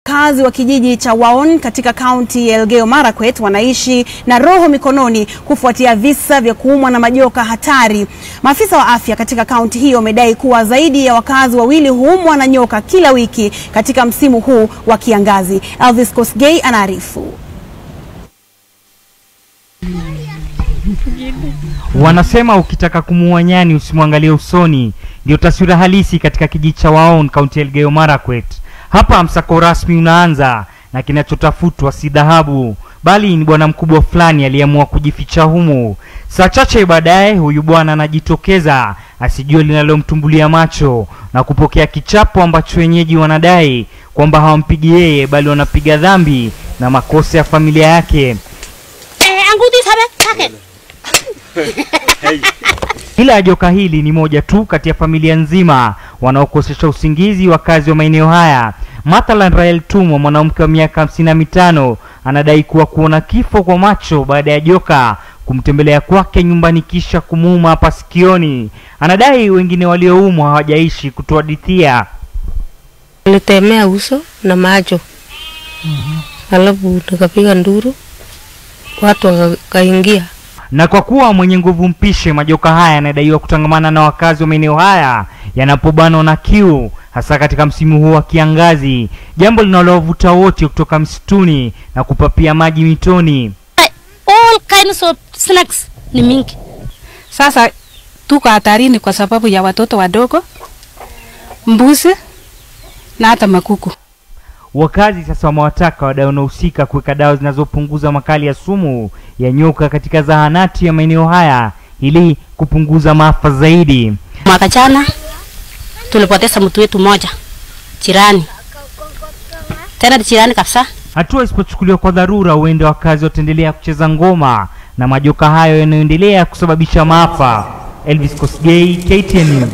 Wakazi wa kijiji cha Waon katika kaunti ya Elgeyo Marakwet wanaishi na roho mikononi kufuatia visa vya kuumwa na majoka hatari. Maafisa wa afya katika kaunti hiyo wamedai kuwa zaidi ya wakazi wawili huumwa na nyoka kila wiki katika msimu huu wa kiangazi. Elvis Kosgei anaarifu. Wanasema ukitaka kumuua nyani usimwangalie usoni. Ndio taswira halisi katika kijiji cha Waon, kaunti ya Elgeyo Marakwet. Hapa msako rasmi unaanza na kinachotafutwa si dhahabu, bali ni bwana mkubwa fulani aliyeamua kujificha humu. Saa chache baadaye huyu bwana anajitokeza asijue linalomtumbulia macho na kupokea kichapo ambacho wenyeji wanadai kwamba hawampigi yeye bali wanapiga dhambi na makosa ya familia yake. Ila joka hili ni moja tu kati ya familia nzima wanaokosesha usingizi wakazi wa maeneo haya. Mathalan, Rael Tumo, mwanamke wa miaka 55, anadai kuwa kuona kifo kwa macho baada ya joka kumtembelea kwake nyumbani kisha kumuuma hapa sikioni. Anadai wengine walioumwa hawajaishi kutuhadithia. Nitemea uso na macho. Alafu nikapiga nduru, watu wakaingia. Na kwa kuwa mwenye nguvu mpishe, majoka haya yanadaiwa kutangamana na wakazi wa maeneo haya yanapobanwa na kiu, hasa katika msimu huu wa kiangazi, jambo linalowavuta wote kutoka msituni na kupapia maji mitoni. All kinds of snakes ni mingi. Sasa tuko hatarini kwa sababu ya watoto wadogo, mbuzi na hata makuku. Wakazi sasa wamewataka wadau wanaohusika kuweka dawa zinazopunguza makali ya sumu ya nyoka katika zahanati ya maeneo haya ili kupunguza maafa zaidi. Mwaka jana tulipoteza mtu wetu mmoja jirani. Tena jirani kabisa. Hatua isipochukuliwa kwa dharura, huenda wakazi wataendelea kucheza ngoma na majoka hayo yanayoendelea kusababisha maafa. Elvis Kosgei, KTN News.